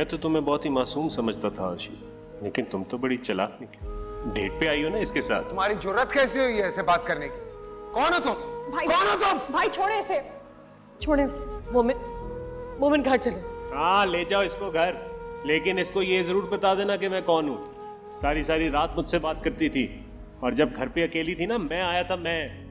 मैं तो तुम्हें बहुत ही मासूम समझता था आशी, लेकिन तुम तो बड़ी चालाक निकली। डेट पे आई हो ना इसके साथ। तुम्हारी जुर्रत कैसी हुई है ऐसे बात करने की? कौन हो तुम? भाई, कौन हो तुम? भाई छोड़े इसे, छोड़े उसे। मोमिन, मोमिन घर चलो। हाँ ले जाओ इसको घर, लेकिन इसको ये जरूर बता देना कि मैं कौन हूँ। सारी सारी रात मुझसे बात करती थी, और जब घर पे अकेली थी ना, मैं आया था मैं।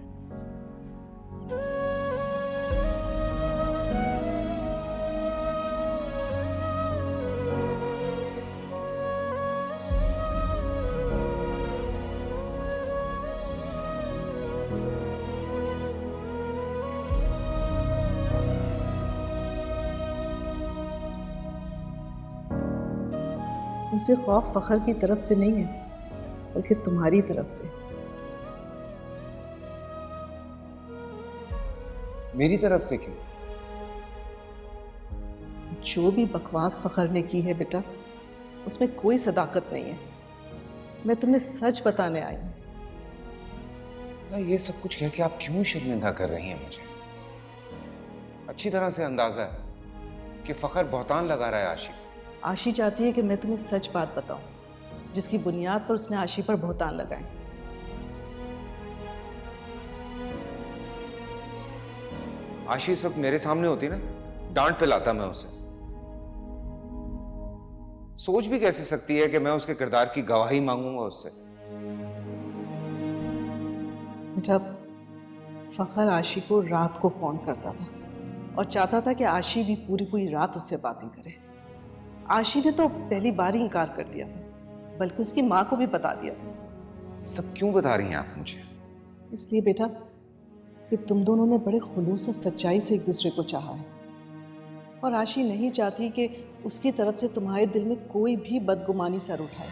उसे खौफ फखर की तरफ से नहीं है, बल्कि तुम्हारी तरफ से। मेरी तरफ से क्यों? जो भी बकवास फखर ने की है बेटा, उसमें कोई सदाकत नहीं है। मैं तुम्हें सच बताने आई हूँ। ये सब कुछ कह के आप क्यों शर्मिंदा कर रही हैं मुझे? अच्छी तरह से अंदाजा है कि फखर बहतान लगा रहा है आशी। आशी चाहती है कि मैं तुम्हें सच बात बताऊं, जिसकी बुनियाद पर उसने आशी पर बहतान लगाए। आशी सब मेरे सामने होती ना, डांट पे लाता मैं उसे। सोच भी कैसे सकती है कि मैं उसके किरदार की गवाही मांगूंगा उससे? बेटा, फखर आशी को रात को फोन करता था और चाहता था कि आशी भी पूरी पूरी रात उससे बातें करे। आशी ने तो पहली बार ही इनकार कर दिया था, बल्कि उसकी माँ को भी बता दिया था। सब क्यों बता रही हैं आप मुझे? इसलिए बेटा कि तुम दोनों ने बड़े खुलूस और सच्चाई से एक दूसरे को चाहा है, और आशी नहीं चाहती कि उसकी तरफ से तुम्हारे दिल में कोई भी बदगुमानी सर उठाए।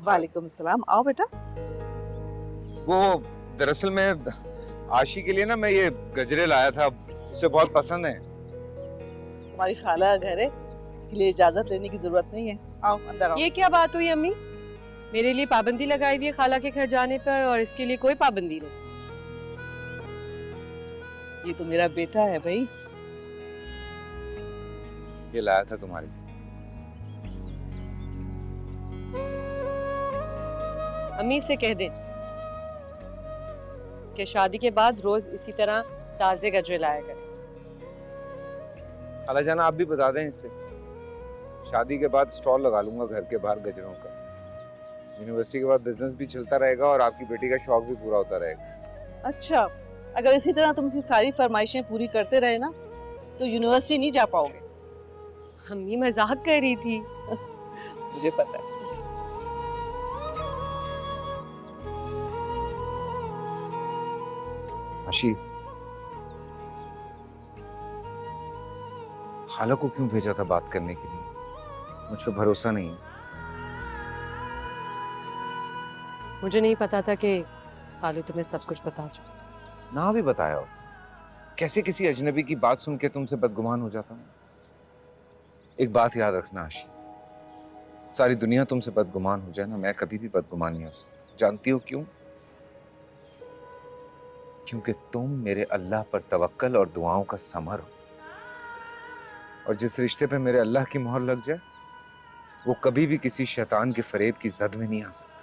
वालेकुम सलाम। आओ बेटा। वो दरअसल मैं आशी के लिए ना, मैं ये गजरे लाया था, उसे बहुत पसंद है। तुम्हारी खाला का घर है, इसके लिए इजाजत लेने की जरूरत नहीं है। आओ अंदर आओ। ये क्या बात हुई अम्मी? मेरे लिए पाबंदी लगाई हुई है खाला के घर जाने पर, और इसके लिए कोई पाबंदी नहीं। ये तो मेरा बेटा है भाई। ये लाया था तुम्हारी। अम्मी से कह दें कि शादी के बाद रोज इसी तरह ताजे गजरे लाया करें। खाला जान आप भी बता दें इससे, शादी के बाद स्टॉल लगा लूंगा घर के बाहर गजरों का। यूनिवर्सिटी के बाद बिजनेस भी चलता रहेगा और आपकी बेटी का शौक भी पूरा होता रहेगा। अच्छा, अगर इसी तरह तुम उसकी सारी फरमाइशें पूरी करते रहे ना, तो यूनिवर्सिटी नहीं जा पाओगे। अम्मी मजाक कर रही थी। मुझे पता है। आशी, खाला को क्यों भेजा था बात करने के लिए? मुझ पर भरोसा नहीं है। मुझे नहीं पता था कि खालू तुम्हें सब कुछ बता चुकी। ना भी बताया हो, कैसे किसी अजनबी की बात सुन के तुमसे बदगुमान हो जाता हूँ। एक बात याद रखना आशी, सारी दुनिया तुमसे बदगुमान हो जाए ना, मैं कभी भी बदगुमान नहीं हो सकता। जानती हो क्यों? क्योंकि तुम मेरे अल्लाह पर तवक्कल और दुआओं का समर हो, और जिस रिश्ते पे मेरे अल्लाह की मोहर लग जाए, वो कभी भी किसी शैतान के फरेब की जद में नहीं आ सकता।